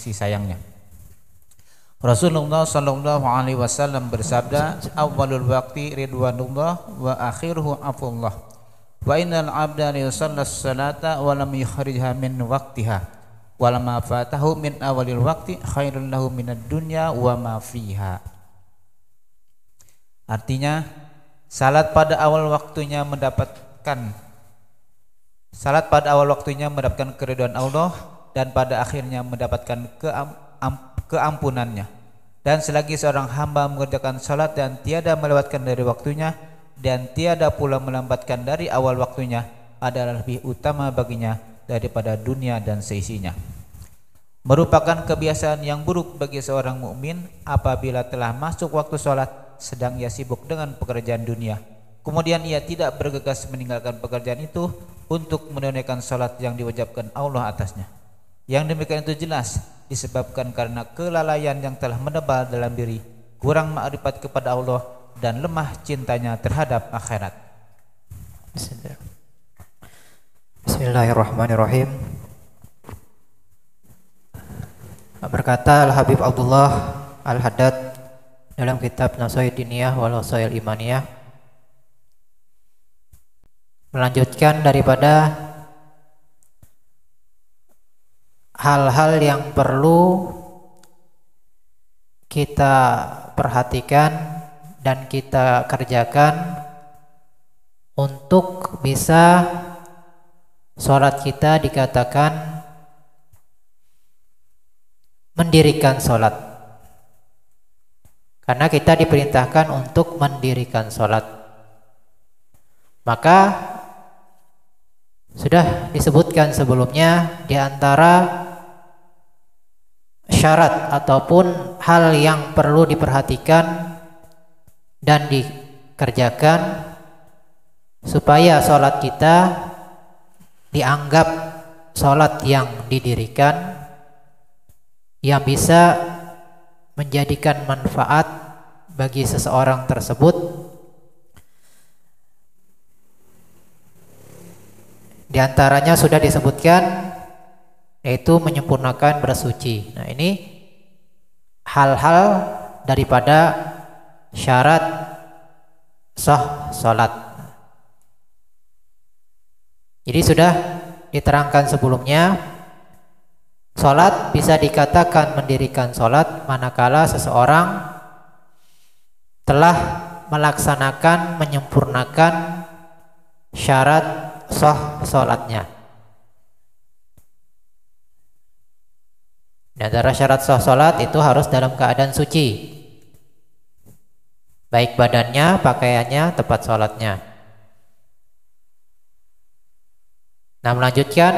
kasih sayangnya. Rasulullah sallallahu alaihi wasallam bersabda, "Awwalul waqti ridwanullah wa akhiruhu afullah. Wa innal 'abda la yusalli as-salata wa lam yukhrijha min waqtiha. Wa lamma fatahu min awalil waqti khairul lahu minad dunya wa ma fiha." Artinya, salat pada awal waktunya mendapatkan keridhaan Allah, dan pada akhirnya mendapatkan keampunannya. Dan selagi seorang hamba mengerjakan salat dan tiada melewatkan dari waktunya dan tiada pula melambatkan dari awal waktunya, adalah lebih utama baginya daripada dunia dan seisinya. Merupakan kebiasaan yang buruk bagi seorang mukmin apabila telah masuk waktu salat sedang ia sibuk dengan pekerjaan dunia, kemudian ia tidak bergegas meninggalkan pekerjaan itu untuk menunaikan salat yang diwajibkan Allah atasnya. Yang demikian itu jelas disebabkan karena kelalaian yang telah menebal dalam diri, kurang makrifat kepada Allah, dan lemah cintanya terhadap akhirat. Bismillahirrahmanirrahim. Berkata Al-Habib Abdullah Al-Haddad dalam kitab Nasaih Diniyah wal Wasail Imaniyah, melanjutkan daripada hal-hal yang perlu kita perhatikan dan kita kerjakan untuk bisa sholat kita dikatakan mendirikan sholat. Karena kita diperintahkan untuk mendirikan sholat. Maka sudah disebutkan sebelumnya, di antara syarat ataupun hal yang perlu diperhatikan dan dikerjakan supaya sholat kita dianggap sholat yang didirikan, yang bisa menjadikan manfaat bagi seseorang tersebut. Di antaranya sudah disebutkan, yaitu menyempurnakan bersuci. Nah, ini hal-hal daripada syarat sah salat. Jadi sudah diterangkan sebelumnya, salat bisa dikatakan mendirikan salat manakala seseorang telah melaksanakan, menyempurnakan syarat sah salatnya. Di antara syarat sah salat itu harus dalam keadaan suci, baik badannya, pakaiannya, tempat salatnya. Nah, melanjutkan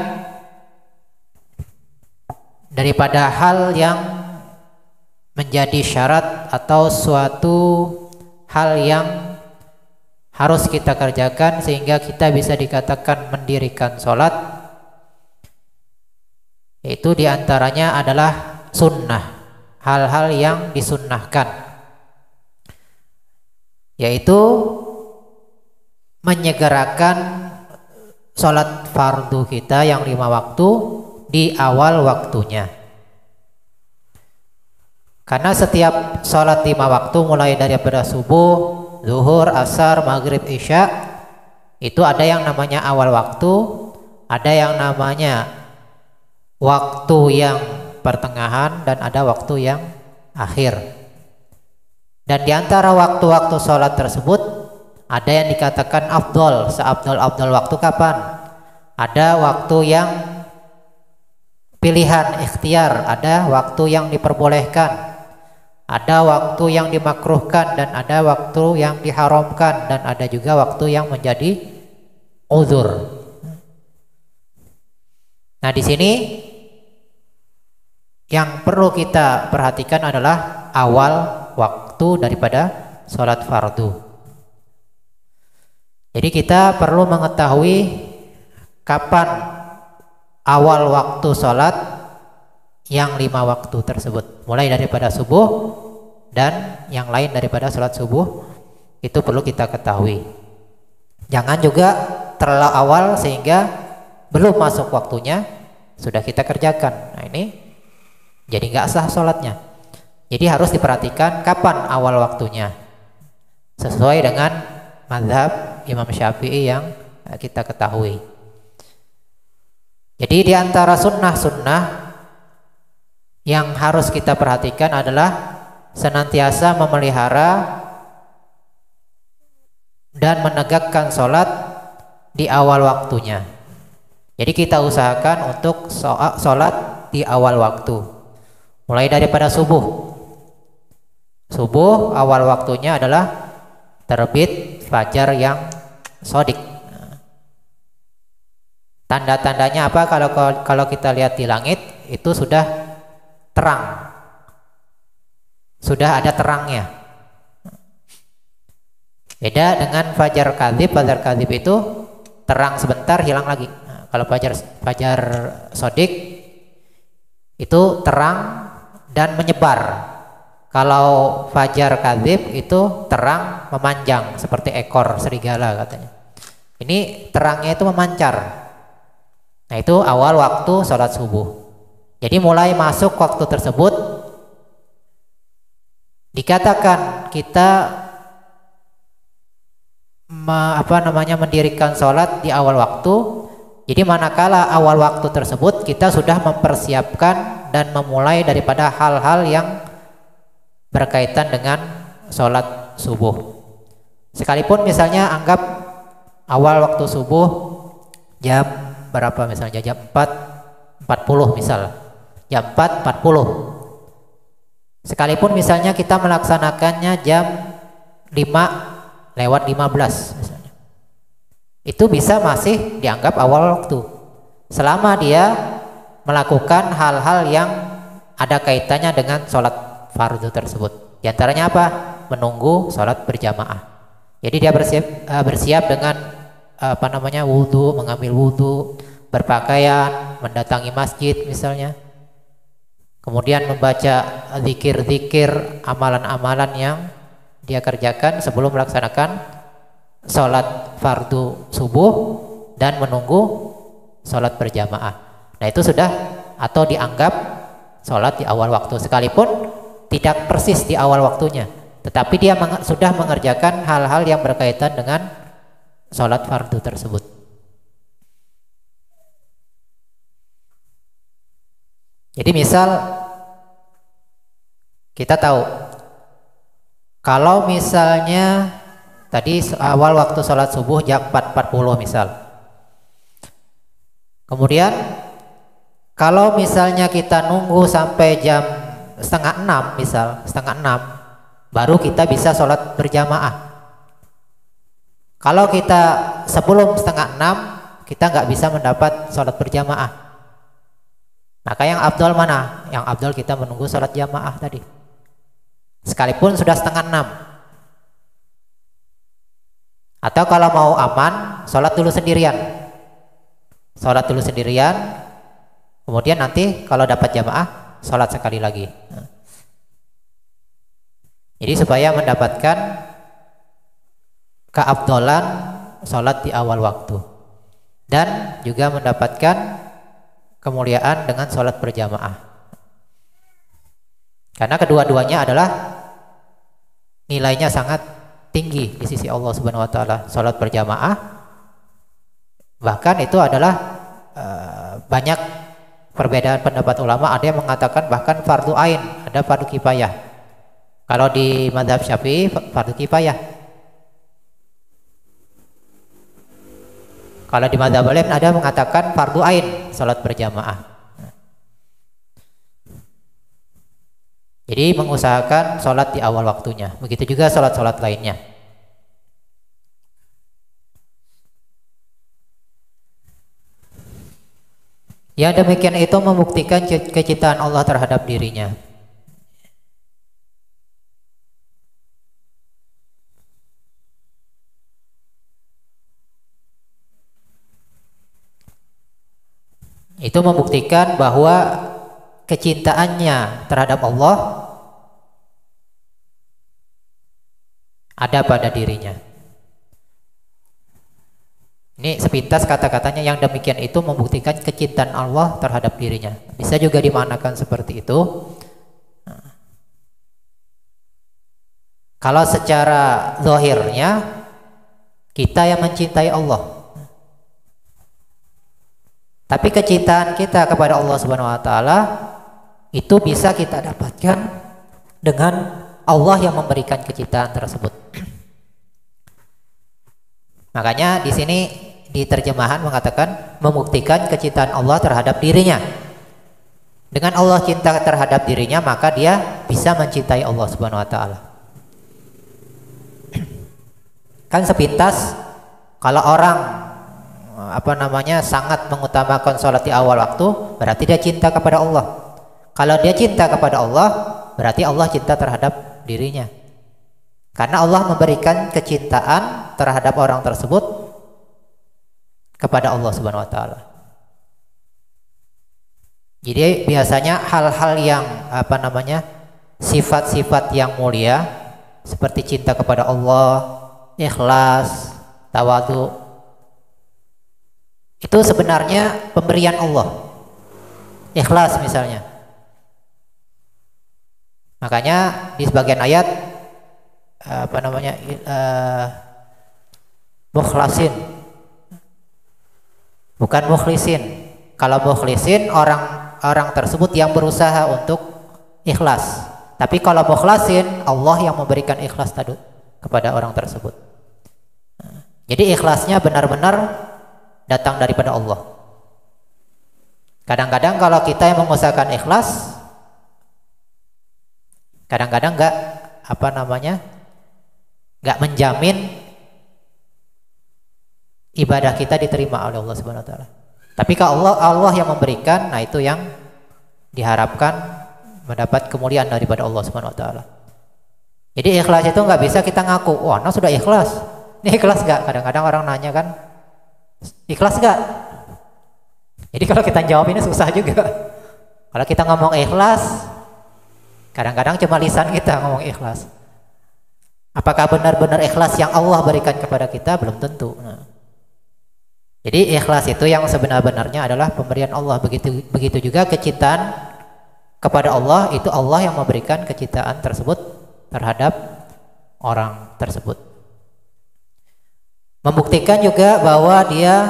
daripada hal yang menjadi syarat atau suatu hal yang harus kita kerjakan sehingga kita bisa dikatakan mendirikan sholat, itu diantaranya adalah sunnah, hal-hal yang disunnahkan, yaitu menyegerakan sholat fardu kita yang 5 waktu di awal waktunya. Karena setiap sholat 5 waktu mulai daripada subuh, zuhur, asar, maghrib, isya, itu ada yang namanya awal waktu, ada yang namanya waktu yang pertengahan, dan ada waktu yang akhir. Dan di antara waktu-waktu sholat tersebut ada yang dikatakan afdol, seabdol-abdol waktu kapan? Ada waktu yang pilihan, ikhtiar, ada waktu yang diperbolehkan, ada waktu yang dimakruhkan, dan ada waktu yang diharamkan, dan ada juga waktu yang menjadi uzur. Nah, di sini yang perlu kita perhatikan adalah awal waktu daripada sholat fardu. Jadi kita perlu mengetahui kapan awal waktu sholat yang 5 waktu tersebut, mulai daripada subuh dan yang lain daripada sholat subuh, itu perlu kita ketahui. Jangan juga terlalu awal sehingga belum masuk waktunya sudah kita kerjakan. Nah, ini jadi nggak sah sholatnya. Jadi harus diperhatikan kapan awal waktunya, sesuai dengan mazhab Imam Syafi'i yang kita ketahui. Jadi di antara sunnah-sunnah yang harus kita perhatikan adalah senantiasa memelihara dan menegakkan sholat di awal waktunya. Jadi kita usahakan untuk sholat di awal waktu, mulai daripada subuh. Subuh awal waktunya adalah terbit fajar yang sodik. Tanda-tandanya apa? Kalau kita lihat di langit itu sudah terang, sudah ada terangnya. Beda dengan fajar kadzib. Fajar kadzib itu terang sebentar hilang lagi. Nah, kalau fajar sodik itu terang dan menyebar. Kalau fajar kadzib itu terang memanjang seperti ekor serigala katanya. Ini terangnya itu memancar. Nah, itu awal waktu sholat subuh. Jadi mulai masuk waktu tersebut dikatakan kita mendirikan sholat di awal waktu. Jadi manakala awal waktu tersebut kita sudah mempersiapkan dan memulai daripada hal-hal yang berkaitan dengan sholat subuh. Sekalipun misalnya anggap awal waktu subuh jam berapa, misalnya jam 4.40 misal, jam 4.40. Sekalipun misalnya kita melaksanakannya jam 5:15 misalnya, itu bisa masih dianggap awal waktu selama dia melakukan hal-hal yang ada kaitannya dengan sholat fardu tersebut. Di antaranya apa? Menunggu sholat berjamaah. Jadi dia bersiap dengan wudhu, mengambil wudhu, berpakaian, mendatangi masjid misalnya, kemudian membaca zikir-zikir, amalan-amalan yang dia kerjakan sebelum melaksanakan sholat fardu subuh dan menunggu sholat berjamaah. Nah, itu sudah atau dianggap sholat di awal waktu, sekalipun tidak persis di awal waktunya, tetapi dia sudah mengerjakan hal-hal yang berkaitan dengan sholat fardu tersebut. Jadi misal kita tahu kalau misalnya tadi awal waktu sholat subuh jam 4.40 misal, kemudian kalau misalnya kita nunggu sampai jam 5:30 misal, 5:30 baru kita bisa sholat berjamaah. Kalau kita sebelum 5:30 kita nggak bisa mendapat sholat berjamaah. Maka yang afdal mana? Yang afdal kita menunggu sholat jamaah tadi, sekalipun sudah 5:30. Atau kalau mau aman, sholat dulu sendirian. Sholat dulu sendirian, kemudian nanti kalau dapat jamaah sholat sekali lagi. Jadi supaya mendapatkan keafdolan sholat di awal waktu dan juga mendapatkan kemuliaan dengan sholat berjamaah. Karena kedua-duanya adalah nilainya sangat tinggi di sisi Allah Subhanahu wa taala. Sholat berjamaah bahkan itu adalah banyak perbedaan pendapat ulama. Ada yang mengatakan bahkan fardu ain, ada fardu kifayah. Kalau di mazhab Syafi'i fardu kifayah. Kalau di mazhab lain ada mengatakan fardu ain salat berjamaah. Jadi mengusahakan salat di awal waktunya. Begitu juga salat-salat lainnya. Ya, demikian itu membuktikan kecintaan Allah terhadap dirinya. Itu membuktikan bahwa kecintaannya terhadap Allah ada pada dirinya. Ini sepintas kata-katanya yang demikian itu membuktikan kecintaan Allah terhadap dirinya. Bisa juga dimaknakan seperti itu. Kalau secara zahirnya kita yang mencintai Allah. Tapi kecintaan kita kepada Allah Subhanahu wa taala itu bisa kita dapatkan dengan Allah yang memberikan kecintaan tersebut. Makanya di sini di terjemahan mengatakan membuktikan kecintaan Allah terhadap dirinya. Dengan Allah cinta terhadap dirinya, maka dia bisa mencintai Allah Subhanahu wa taala. Kan sepintas kalau orang sangat mengutamakan sholat di awal waktu, berarti dia cinta kepada Allah. Kalau dia cinta kepada Allah, berarti Allah cinta terhadap dirinya. Karena Allah memberikan kecintaan terhadap orang tersebut kepada Allah Subhanahu wa taala. Jadi biasanya hal-hal yang sifat-sifat yang mulia seperti cinta kepada Allah, ikhlas, tawadhu, itu sebenarnya pemberian Allah. Ikhlas misalnya. Makanya di sebagian ayat mukhlasin, bukan mukhlisin. Kalau mukhlisin orang tersebut yang berusaha untuk ikhlas. Tapi kalau mukhlasin, Allah yang memberikan ikhlas tadi kepada orang tersebut. Jadi ikhlasnya benar-benar datang daripada Allah. Kadang-kadang kalau kita yang mengusahakan ikhlas, kadang-kadang nggak menjamin ibadah kita diterima oleh Allah Subhanahu wa taala. Tapi kalau Allah yang memberikan, nah itu yang diharapkan mendapat kemuliaan daripada Allah Subhanahu wa taala. Jadi ikhlas itu nggak bisa kita ngaku, wah, nah sudah ikhlas. Ini ikhlas nggak? Kadang-kadang orang nanya kan, ikhlas nggak? Jadi kalau kita jawab ini susah juga. Kalau kita ngomong ikhlas, kadang-kadang cuma lisan kita ngomong ikhlas. Apakah benar-benar ikhlas yang Allah berikan kepada kita? Belum tentu. Nah, jadi ikhlas itu yang sebenar-benarnya adalah pemberian Allah. Begitu juga kecintaan kepada Allah, itu Allah yang memberikan kecintaan tersebut terhadap orang tersebut. Membuktikan juga bahwa dia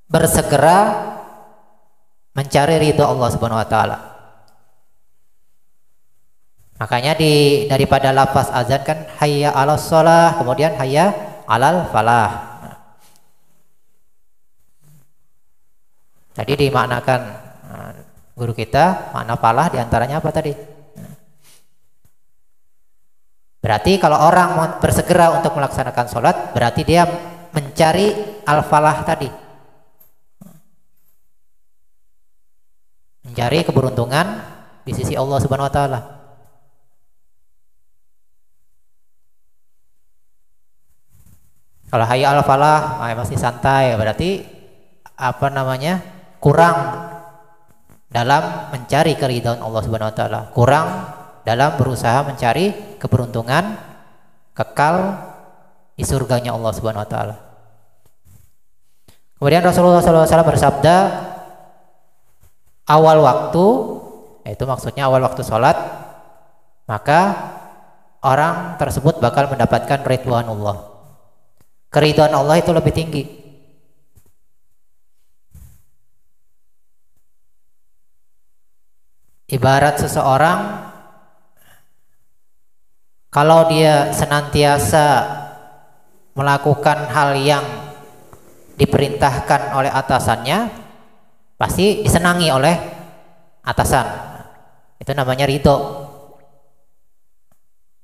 bersegera mencari ridho Allah Subhanahu wa taala. Makanya daripada lafaz azan kan hayya 'alas shalah, kemudian hayya 'alal falah. Tadi dimaknakan guru kita, makna falah diantaranya apa tadi? Berarti kalau orang bersegera untuk melaksanakan sholat, berarti dia mencari al-falah tadi, mencari keberuntungan di sisi Allah Subhanahu wa taala. Kalau hayya al-falah masih santai, berarti kurang dalam mencari keridhaan Allah Subhanahu wa taala, kurang dalam berusaha mencari keberuntungan kekal di surganya Allah Subhanahu wa taala. Kemudian Rasulullah SAW bersabda, awal waktu, yaitu maksudnya awal waktu sholat, maka orang tersebut bakal mendapatkan ridwanullah. Keridhaan Allah itu lebih tinggi. Ibarat seseorang kalau dia senantiasa melakukan hal yang diperintahkan oleh atasannya, pasti disenangi oleh atasan. Itu namanya ridho.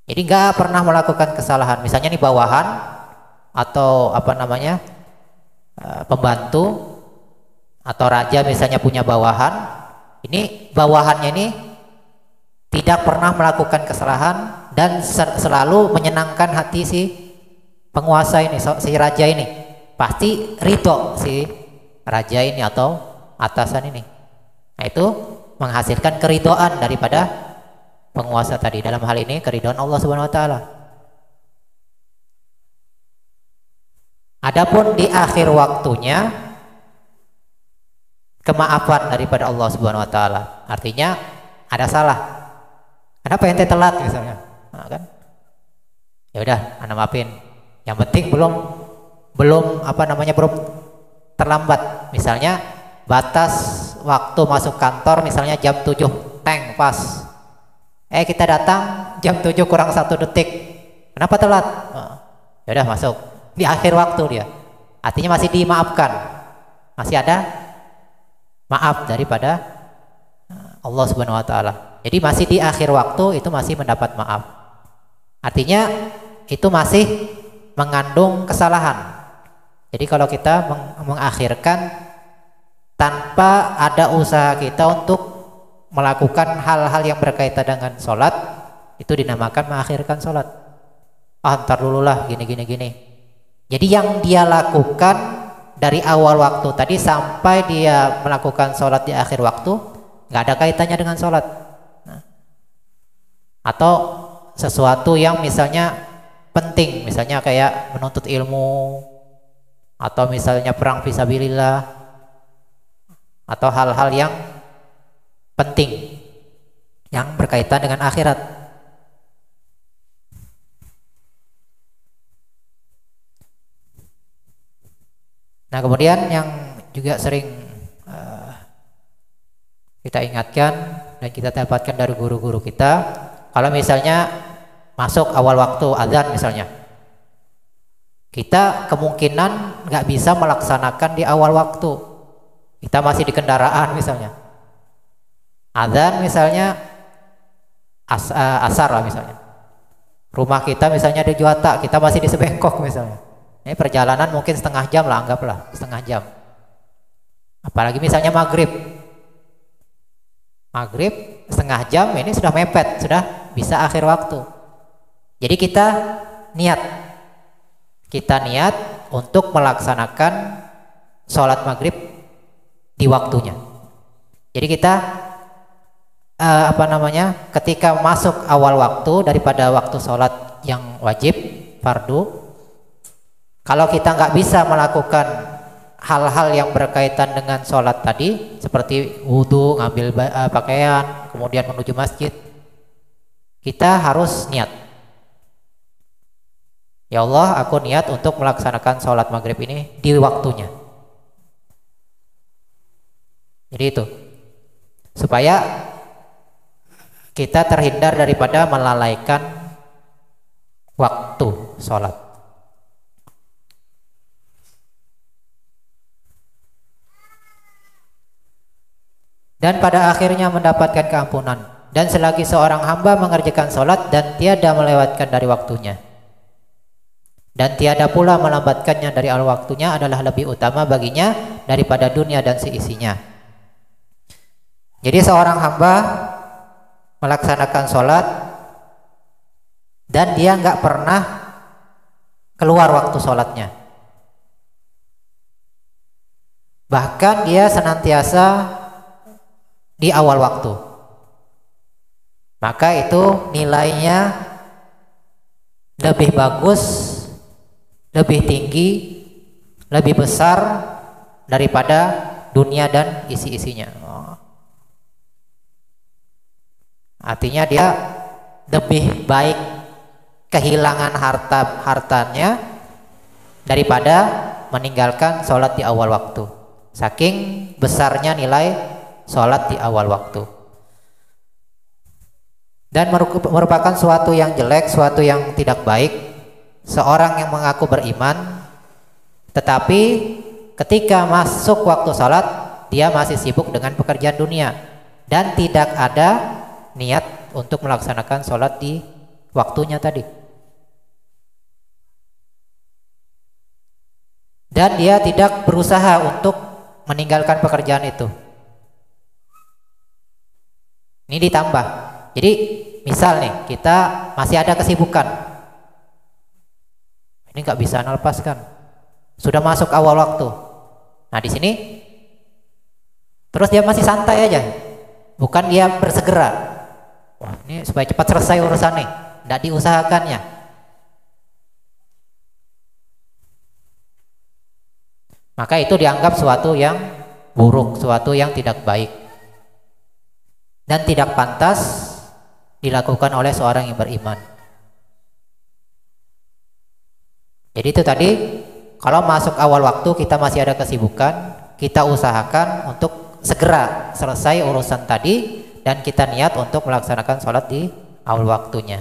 Jadi nggak pernah melakukan kesalahan. Misalnya nih bawahan atau pembantu atau raja misalnya punya bawahan, ini bawahannya ini tidak pernah melakukan kesalahan dan selalu menyenangkan hati si penguasa ini, si raja ini. Pasti ridho si raja ini atau atasan ini. Nah, itu menghasilkan keridhaan daripada penguasa tadi. Dalam hal ini keridhaan Allah Subhanahu wa taala. Adapun di akhir waktunya kemaafan daripada Allah Subhanahu wa taala. Artinya ada salah. Kenapa ente telat misalnya? Nah, kan? Ya udah, ana maafin. Yang penting belum belum terlambat. Misalnya batas waktu masuk kantor misalnya jam 7 teng pas. Kita datang jam 7 kurang 1 detik. Kenapa telat? Ya udah masuk. Di akhir waktu dia. Artinya masih dimaafkan. Masih ada maaf daripada Allah Subhanahu wa taala. Jadi masih di akhir waktu itu masih mendapat maaf. Artinya itu masih mengandung kesalahan. Jadi kalau kita mengakhirkan tanpa ada usaha kita untuk melakukan hal-hal yang berkaitan dengan sholat, itu dinamakan mengakhirkan sholat. Ntar dulu lah gini. Jadi yang dia lakukan dari awal waktu tadi sampai dia melakukan sholat di akhir waktu nggak ada kaitannya dengan sholat. Atau sesuatu yang misalnya penting, misalnya kayak menuntut ilmu, atau misalnya perang fisabilillah, atau hal-hal yang penting yang berkaitan dengan akhirat. Nah, kemudian yang juga sering kita ingatkan dan kita dapatkan dari guru-guru kita, kalau misalnya masuk awal waktu azan misalnya, kita kemungkinan nggak bisa melaksanakan di awal waktu. Kita masih di kendaraan misalnya. Azan misalnya asar lah misalnya. Rumah kita misalnya di Juwata, kita masih di Sebengkok misalnya. Ini perjalanan mungkin setengah jam lah, anggaplah setengah jam. Apalagi misalnya maghrib setengah jam, ini sudah mepet, sudah bisa akhir waktu. Jadi kita niat untuk melaksanakan sholat maghrib di waktunya. Jadi kita ketika masuk awal waktu daripada waktu sholat yang wajib fardu, kalau kita nggak bisa melakukan hal-hal yang berkaitan dengan sholat tadi, seperti wudhu, ngambil pakaian, kemudian menuju masjid, kita harus niat. Ya Allah, aku niat untuk melaksanakan sholat maghrib ini di waktunya. Jadi itu, supaya kita terhindar daripada melalaikan waktu sholat. Dan pada akhirnya mendapatkan keampunan. Dan selagi seorang hamba mengerjakan sholat dan tiada melewatkan dari waktunya, dan tiada pula melambatkannya dari awal waktunya, adalah lebih utama baginya daripada dunia dan seisinya. Jadi seorang hamba melaksanakan sholat dan dia nggak pernah keluar waktu sholatnya, bahkan dia senantiasa di awal waktu, maka itu nilainya lebih bagus, lebih tinggi, lebih besar daripada dunia dan isi-isinya. Artinya dia lebih baik kehilangan hartanya daripada meninggalkan sholat di awal waktu. Saking besarnya nilai sholat di awal waktu. Dan merupakan suatu yang jelek, suatu yang tidak baik, seorang yang mengaku beriman tetapi ketika masuk waktu sholat dia masih sibuk dengan pekerjaan dunia dan tidak ada niat untuk melaksanakan sholat di waktunya tadi, dan dia tidak berusaha untuk meninggalkan pekerjaan itu. Ini ditambah. Jadi misal nih, kita masih ada kesibukan, ini nggak bisa melepaskan, sudah masuk awal waktu. Nah di sini terus dia masih santai aja, bukan dia bersegera. Wah, ini supaya cepat selesai urusan nih, nggak diusahakannya. maka itu dianggap suatu yang buruk, suatu yang tidak baik dan tidak pantas dilakukan oleh seorang yang beriman. Jadi itu tadi, kalau masuk awal waktu kita masih ada kesibukan, kita usahakan untuk segera selesai urusan tadi dan kita niat untuk melaksanakan sholat di awal waktunya.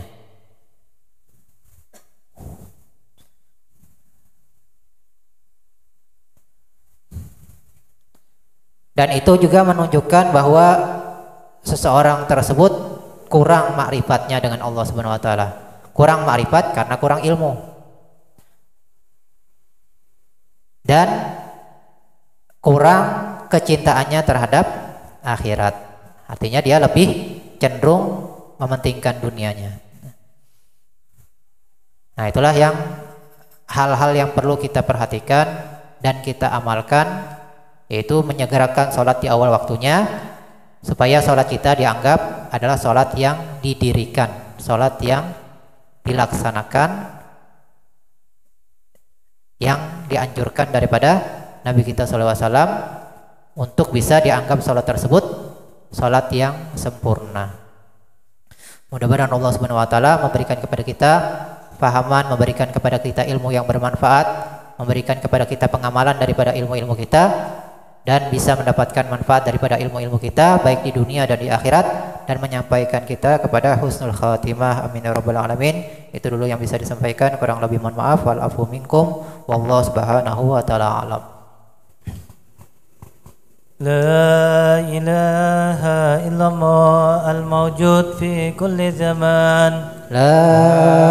Dan itu juga menunjukkan bahwa seseorang tersebut kurang makrifatnya dengan Allah Subhanahu wa taala. Kurang makrifat karena kurang ilmu. Dan kurang kecintaannya terhadap akhirat. Artinya dia lebih cenderung mementingkan dunianya. Nah, itulah yang hal-hal yang perlu kita perhatikan dan kita amalkan, yaitu menyegerakan sholat di awal waktunya supaya sholat kita dianggap adalah sholat yang didirikan, sholat yang dilaksanakan, yang dianjurkan daripada Nabi kita SAW, untuk bisa dianggap sholat tersebut sholat yang sempurna. Mudah-mudahan Allah Subhanahu wa taala memberikan kepada kita pahaman, memberikan kepada kita ilmu yang bermanfaat, memberikan kepada kita pengamalan daripada ilmu-ilmu kita, dan bisa mendapatkan manfaat daripada ilmu-ilmu kita baik di dunia dan di akhirat, dan menyampaikan kita kepada husnul khatimah. Amin ya rabbal alamin. Itu dulu yang bisa disampaikan, kurang lebih mohon maaf. Wal afu minkum wallahu subhanahu wa ta'ala alam. La ilaha illallah al-mawjud fi kulli zaman. La